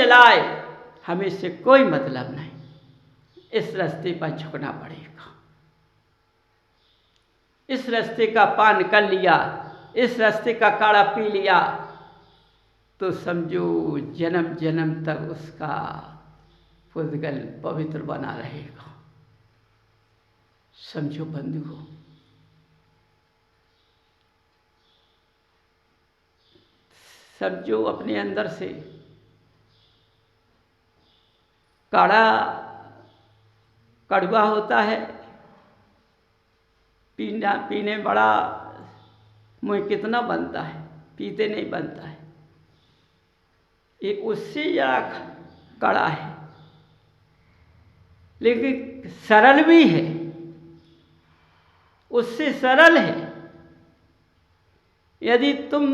जलाए, हमें इससे कोई मतलब नहीं, इस रास्ते पर झुकना पड़ेगा। इस रास्ते का पान कर लिया, इस रास्ते का काढ़ा पी लिया, तो समझो जन्म जन्म तक उसका पुद्गल पवित्र बना रहेगा। समझो बंधुओं, समझो अपने अंदर से काढ़ा कड़वा होता है, पीने बड़ा मुँह कितना बनता है, पीते नहीं बनता है। ये उससे ज़्यादा कड़ा है, लेकिन सरल भी है, उससे सरल है। यदि तुम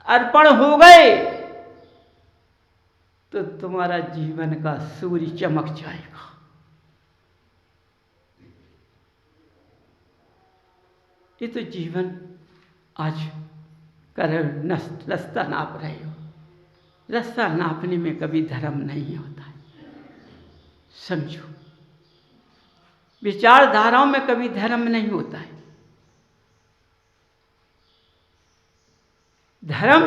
अर्पण हो गए तो तुम्हारा जीवन का सूर्य चमक जाएगा। ये तो जीवन आज कर रास्ता नाप रहे हो, रास्ता नापने में कभी धर्म नहीं होता है। समझो, विचारधाराओं में कभी धर्म नहीं होता है। धर्म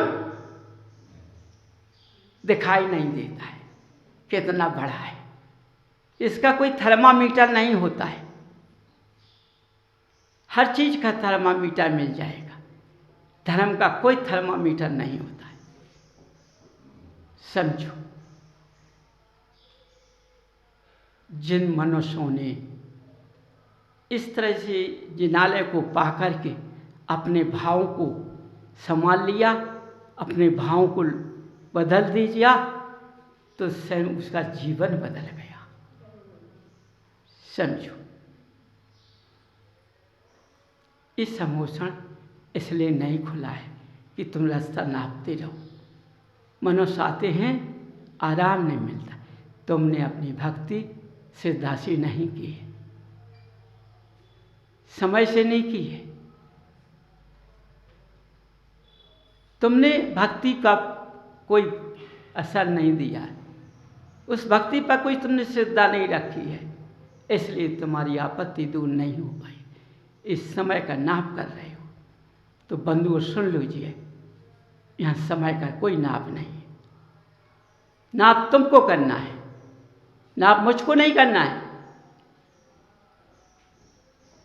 दिखाई नहीं देता है कितना बड़ा है, इसका कोई थर्मामीटर नहीं होता है। हर चीज का थर्मामीटर मिल जाएगा, धर्म का कोई थर्मामीटर नहीं होता है। समझो, जिन मनुष्यों ने इस तरह से जिनालय को पाकर के अपने भावों को संभाल लिया, अपने भावों को बदल दिया, तो स्वयं उसका जीवन बदल गया। समझो, इस समोषण इसलिए नहीं खुला है कि तुम रास्ता नापते रहो। मनुष्य आते हैं, आराम नहीं मिलता। तुमने अपनी भक्ति सिद्धासी नहीं की है, समय से नहीं की है। तुमने भक्ति का कोई असर नहीं दिया है, उस भक्ति पर कोई तुमने श्रद्धा नहीं रखी है, इसलिए तुम्हारी आपत्ति दूर नहीं हो पाई। इस समय का नाप कर रहे हो तो बंधुओं सुन लीजिए, यहाँ समय का कोई नाप नहीं है। नाप तुमको करना है, नाप मुझको नहीं करना है।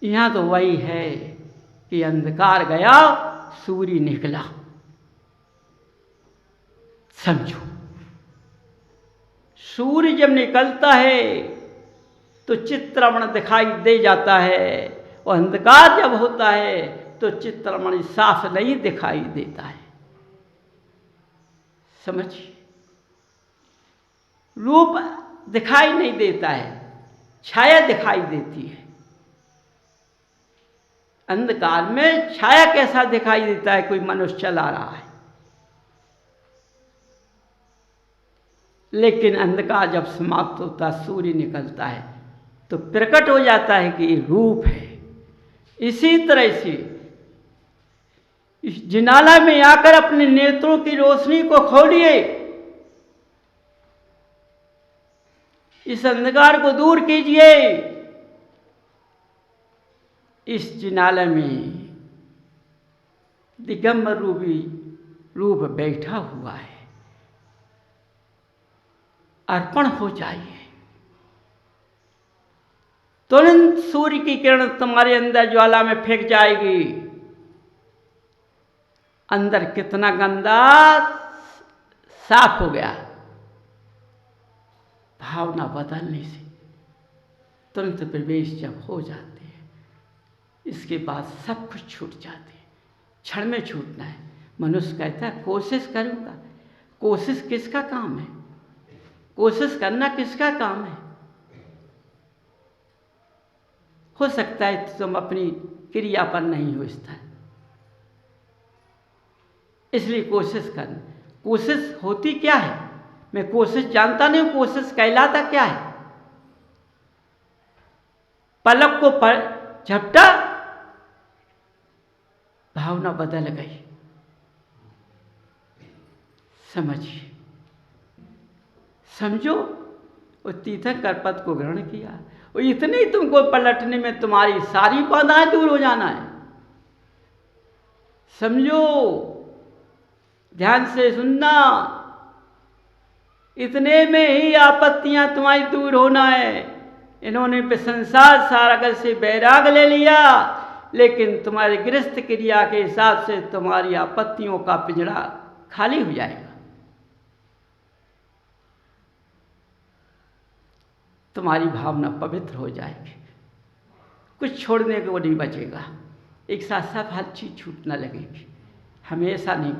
यहाँ तो वही है कि अंधकार गया, सूर्य निकला। समझो, सूर्य जब निकलता है तो चित्रमण दिखाई दे जाता है, और अंधकार जब होता है तो चित्रमण साफ नहीं दिखाई देता है। समझिए, रूप दिखाई नहीं देता है, छाया दिखाई देती है। अंधकार में छाया कैसा दिखाई देता है? कोई मनुष्य चला रहा है, लेकिन अंधकार जब समाप्त होता, सूर्य निकलता है, तो प्रकट हो जाता है कि ये रूप है। इसी तरह से इस जिनाला में आकर अपने नेत्रों की रोशनी को खोलिए, इस अंधकार को दूर कीजिए। इस जिनाला में दिगंबर रूपी रूप बैठा हुआ है, अर्पण हो जाइए। तुरंत सूर्य की किरण तुम्हारे अंदर ज्वाला में फेंक जाएगी। अंदर कितना गंदा साफ हो गया, भावना बदलने से तुरंत प्रवेश जब हो जाते हैं, इसके बाद सब कुछ छूट जाते हैं। क्षण में छूटना है। मनुष्य कहता है कोशिश करूंगा। कोशिश किसका काम है? कोशिश करना किसका काम है? हो सकता है तुम अपनी क्रिया पर नहीं हो इस तरह, इसलिए कोशिश करना। कोशिश होती क्या है? मैं कोशिश जानता नहीं हूं। कोशिश कहलाता क्या है? पलक को झपटा, भावना बदल गई। समझिए, समझो, वो तीर्थंकर पद को ग्रहण किया, और इतनी तुमको पलटने में तुम्हारी सारी बाधाएं दूर हो जाना है। समझो, ध्यान से सुनना, इतने में ही आपत्तियां तुम्हारी दूर होना है। इन्होंने संसार सागर से वैराग ले लिया, लेकिन तुम्हारी गृहस्थ क्रिया के हिसाब से तुम्हारी आपत्तियों का पिंजरा खाली हो जाएगा। तुम्हारी भावना पवित्र हो जाएगी, कुछ छोड़ने को नहीं बचेगा। एक साथ साथ हर चीज छूटने लगेगी, हमेशा नहीं।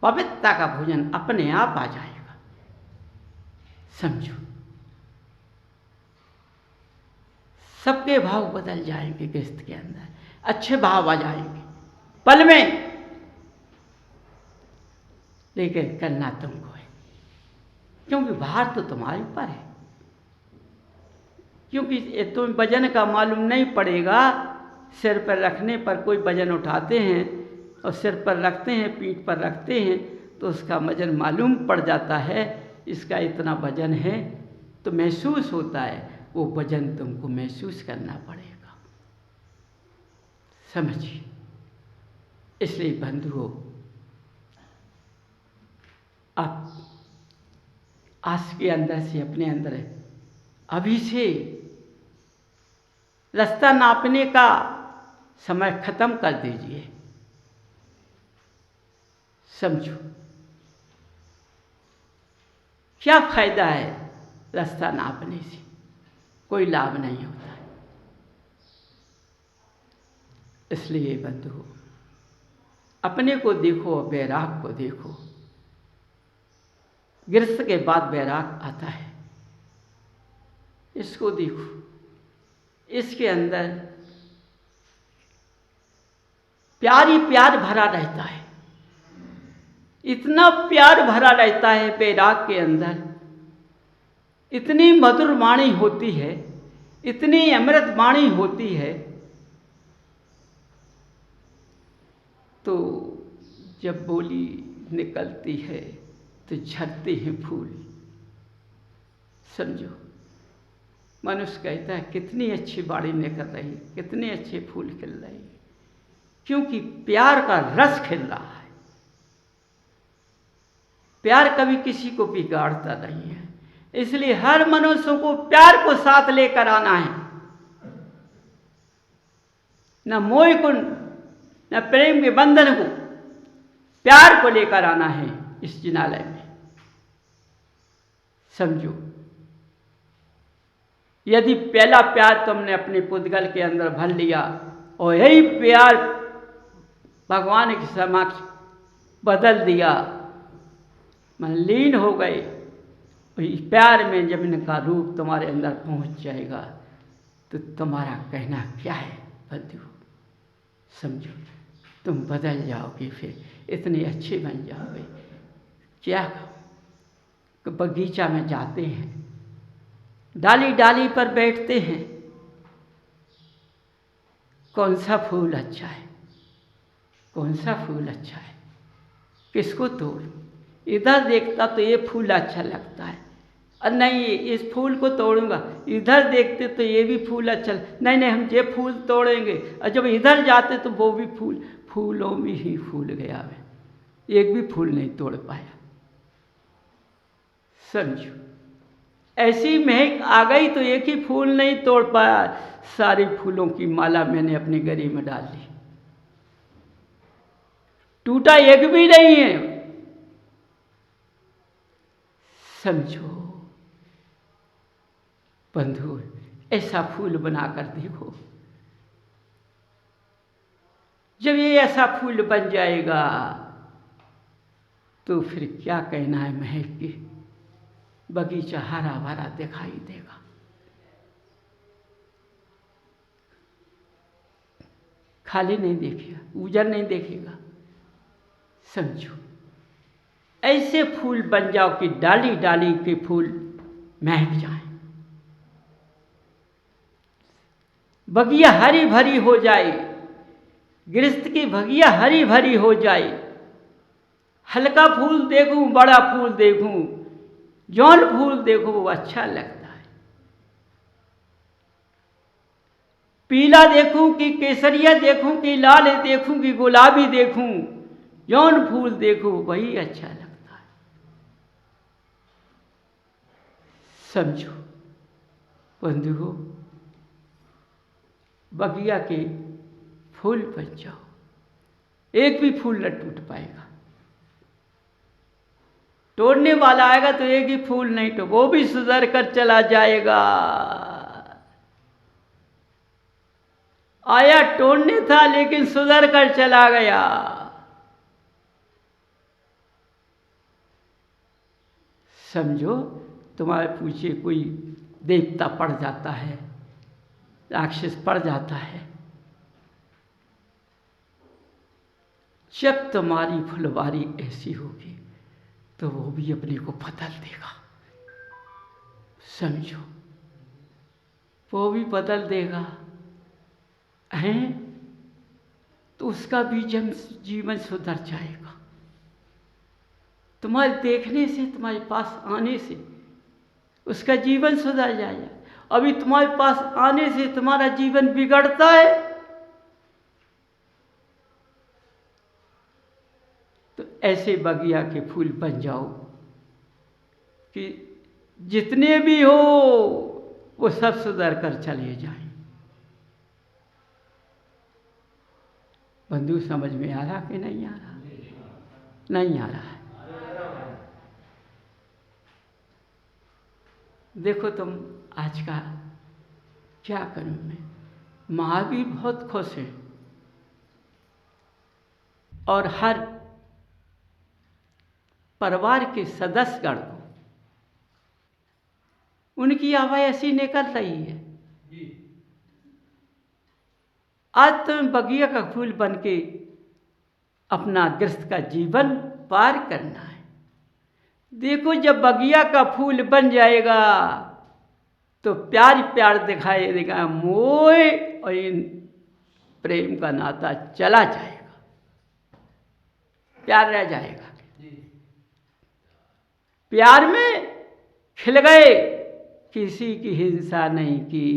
पवित्रता का भोजन अपने आप आ जाएगा। समझो, सबके भाव बदल जाएंगे, गृहस्थ के अंदर अच्छे भाव आ जाएंगे पल में। लेकिन करना तुमको है, क्योंकि भार तो तुम्हारे ऊपर है। क्योंकि तुम्हें वजन का मालूम नहीं पड़ेगा। सिर पर रखने पर कोई वजन उठाते हैं और सिर पर रखते हैं, पीठ पर रखते हैं, तो उसका वजन मालूम पड़ जाता है, इसका इतना वजन है, तो महसूस होता है। वो वजन तुमको महसूस करना पड़ेगा। समझिए, इसलिए बंधुओं, आप आज के अंदर से, अपने अंदर अभी से रास्ता नापने का समय खत्म कर दीजिए। समझो, क्या फायदा है रास्ता नापने से? कोई लाभ नहीं होता है। इसलिए बंधुओं, अपने को देखो, वैराग को देखो। गृहस्थ के बाद वैराग आता है, इसको देखो। इसके अंदर प्यार ही प्यार भरा रहता है, इतना प्यार भरा रहता है वैराग के अंदर। इतनी मधुर वाणी होती है, इतनी अमृत वाणी होती है। तो जब बोली निकलती है तो झड़ते हैं फूल। समझो, मनुष्य कहता है कितनी अच्छी बाड़ी निकल रही, कितने अच्छे फूल खिल रहे, क्योंकि प्यार का रस खिल रहा है। प्यार कभी किसी को बिगाड़ता नहीं है। इसलिए हर मनुष्य को प्यार को साथ लेकर आना है। न मोह को, न प्रेम के बंधन को, प्यार को लेकर आना है इस जिनालय में। समझो, यदि पहला प्यार तुमने अपने पुद्गल के अंदर भर लिया और यही प्यार भगवान के समक्ष बदल दिया, मन लीन हो गए, प्यार में जब इनका रूप तुम्हारे अंदर पहुंच जाएगा, तो तुम्हारा कहना क्या है बंधु? समझो, तुम बदल जाओगे, फिर इतने अच्छे बन जाओगे। क्या बगीचा में जाते हैं, डाली डाली पर बैठते हैं, कौन सा फूल अच्छा है, कौन सा फूल अच्छा है, किसको तोड़ूं? इधर देखता तो ये फूल अच्छा लगता है, और नहीं इस फूल को तोड़ूंगा। इधर देखते तो ये भी फूल अच्छा, नहीं नहीं हम ये फूल तोड़ेंगे। और जब इधर जाते तो वो भी फूलों में ही फूल गया है, एक भी फूल नहीं तोड़ पाया। समझो, ऐसी महक आ गई तो एक ही फूल नहीं तोड़ पाया, सारी फूलों की माला मैंने अपनी गरी में डाल ली, टूटा एक भी नहीं है। समझो बंधु, ऐसा फूल बनाकर देखो। जब ये ऐसा फूल बन जाएगा तो फिर क्या कहना है महक की? बगीचा हरा भरा दिखाई देगा। खाली नहीं देखेगा, उजड़ नहीं देखेगा। समझो, ऐसे फूल बन जाओ कि डाली डाली के फूल महक जाएं, बगिया हरी भरी हो जाए, गृहस्थ की बगिया हरी भरी हो जाए। हल्का फूल देखूं, बड़ा फूल देखूं, जौन फूल देखो वो अच्छा लगता है। पीला देखूं कि केसरिया देखूं कि लाल देखूं कि गुलाबी देखूं, जौन फूल देखो वही अच्छा लगता है। समझो बंधुओं, बगिया के फूल बन जाओ, एक भी फूल न टूट पाएगा। तोड़ने वाला आएगा तो एक ही फूल नहीं, तो वो भी सुधर कर चला जाएगा। आया तोड़ने था लेकिन सुधर कर चला गया। समझो, तुम्हारे पीछे कोई देवता पड़ जाता है, राक्षस पड़ जाता है, जब तुम्हारी फुलवारी ऐसी होगी तो वो भी अपने को बदल देगा। समझो, वो भी बदल देगा हैं, तो उसका भी जीवन सुधर जाएगा। तुम्हारे देखने से, तुम्हारे पास आने से उसका जीवन सुधर जाएगा। अभी तुम्हारे पास आने से तुम्हारा जीवन बिगड़ता है, तो ऐसे बगिया के फूल बन जाओ कि जितने भी हो वो सब सुधर कर चले जाएं। बंधु, समझ में आ रहा कि नहीं आ रहा? नहीं आ रहा है। देखो तुम आज का क्या करूं मैं, महावीर बहुत खुश है और हर परिवार के सदस्यगण को उनकी आवाज ऐसी निकल रही है। आज तुम्हें बगिया का फूल बन के अपना गृहस्थ का जीवन पार करना है। देखो, जब बगिया का फूल बन जाएगा तो प्यार प्यार दिखाई देगा, मोह और इन प्रेम का नाता चला जाएगा, प्यार रह जाएगा। प्यार में खिल गए, किसी की हिंसा नहीं की,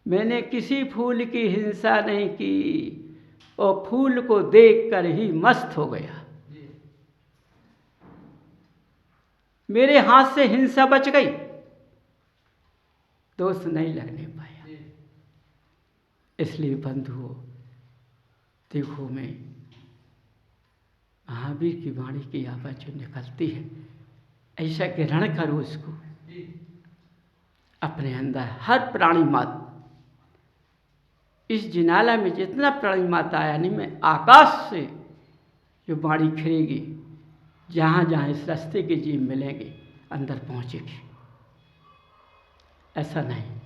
मैंने किसी फूल की हिंसा नहीं की, और फूल को देखकर ही मस्त हो गया। मेरे हाथ से हिंसा बच गई, दोष नहीं लगने पाया। इसलिए बंधुओं, देखो, मैं महावीर की वाणी की आवाज जो निकलती है, ऐसा ग्रहण करो उसको अपने अंदर। हर प्राणी मात्र, इस जिनाला में जितना प्राणी माता आया नहीं, मैं आकाश से जो वाणी खिलेगी, जहाँ जहाँ इस रास्ते के जीव मिलेंगे अंदर पहुँचेगी। ऐसा नहीं,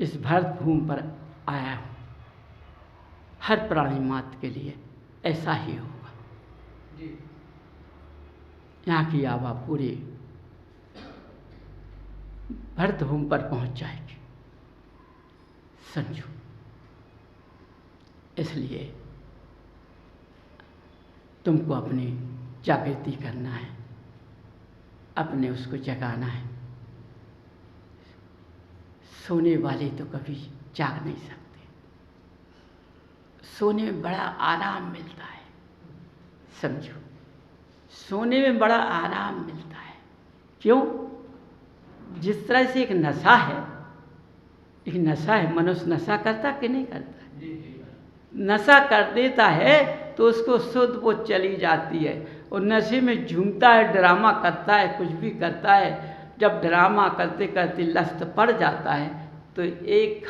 इस भारत भूमि पर आया हूँ हर प्राणी मात्र के लिए, ऐसा ही होगा। यहाँ की आवाज़ पूरे भारत भूमि पर पहुँच जाएगी। समझो, इसलिए तुमको अपनी जागृति करना है, अपने उसको जगाना है। सोने वाले तो कभी जाग नहीं सकते, सोने में बड़ा आराम मिलता है। समझो, सोने में बड़ा आराम मिलता है। क्यों? जिस तरह से एक नशा है, एक नशा है, मनुष्य नशा करता कि नहीं करता? नशा कर देता है तो उसको शुद्ध वो चली जाती है, और नशे में झूमता है, ड्रामा करता है, कुछ भी करता है। जब ड्रामा करते करते लस्त पड़ जाता है तो एक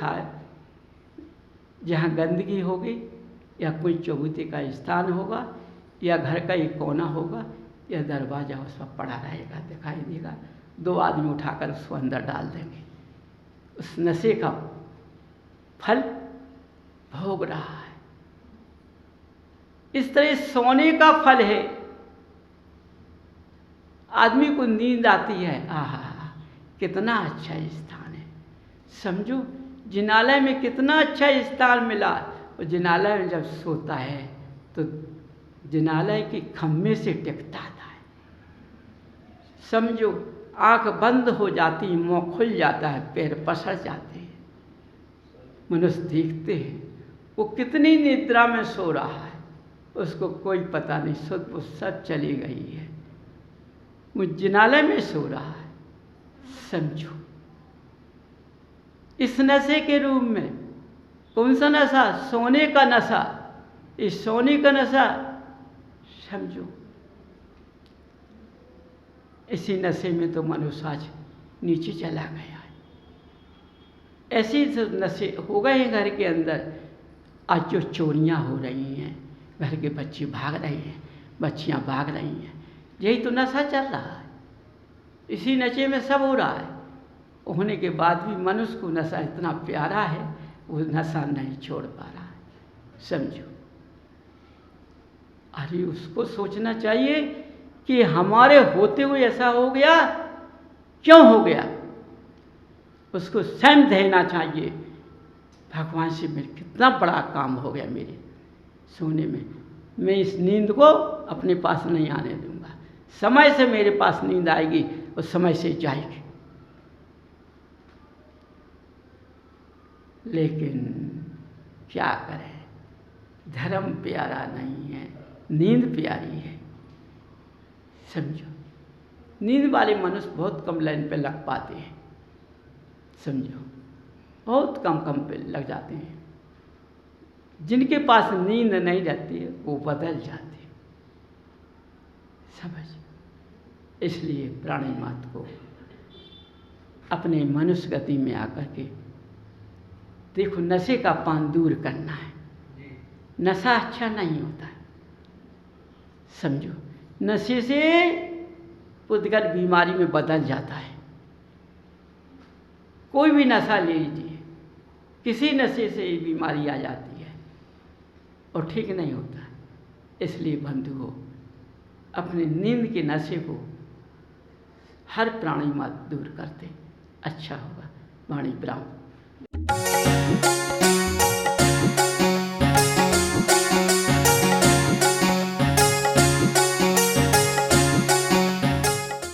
जहाँ गंदगी होगी, या कोई चौबूते का स्थान होगा, या घर का एक कोना होगा, या दरवाज़ा उस पर पड़ा रहेगा, दिखाई देगा, दो आदमी उठाकर उसको अंदर डाल देंगे। उस नशे का फल भोग रहा है। इस तरह सोने का फल है। आदमी को नींद आती है, आहा कितना अच्छा स्थान है। समझो, जिनालय में कितना अच्छा स्थान मिला। और जिनालय में जब सोता है तो जिनालय के खम्भे से टिकता था। समझो आंख बंद हो जाती, मुंह खुल जाता है, पैर पसर जाते हैं। मनुष्य देखते हैं वो कितनी निद्रा में सो रहा है, उसको कोई पता नहीं, सुध वो सब चली गई है, वो जिनालय में सो रहा है। समझो इस नशे के रूप में कौन सा नशा? सोने का नशा। इस सोने का नशा समझो, इसी नशे में तो मनुष्य आज नीचे चला गया है। ऐसे नशे हो गए हैं घर के अंदर। आज जो चोरियां हो रही हैं, घर के बच्चे भाग रहे हैं, बच्चियां भाग रही हैं, यही तो नशा चल रहा है। इसी नशे में सब हो रहा है। होने के बाद भी मनुष्य को नशा इतना प्यारा है, वो नशा नहीं छोड़ पा रहा है। समझो, अरे उसको सोचना चाहिए कि हमारे होते हुए ऐसा हो गया, क्यों हो गया? उसको स्वयं देना चाहिए, भगवान से मेरे कितना बड़ा काम हो गया मेरे सोने में, मैं इस नींद को अपने पास नहीं आने दूंगा। समय से मेरे पास नींद आएगी और समय से जाएगी। लेकिन क्या करें, धर्म प्यारा नहीं है, नींद प्यारी है। समझो, नींद वाले मनुष्य बहुत कम लाइन पे लग पाते हैं। समझो, बहुत कम पे लग जाते हैं। जिनके पास नींद नहीं रहती है वो बदल जाते हैं। समझ, इसलिए प्राणी मात्र को अपने मनुष्य गति में आकर के देखो, नशे का पान दूर करना है। नशा अच्छा नहीं होता है। समझो, नशे से पुद्गल बीमारी में बदल जाता है। कोई भी नशा ले लीजिए, किसी नशे से ये बीमारी आ जाती है और ठीक नहीं होता। इसलिए बंधुओं, अपने नींद के नशे को हर प्राणी मात्र दूर करते अच्छा होगा। वाणी विराम।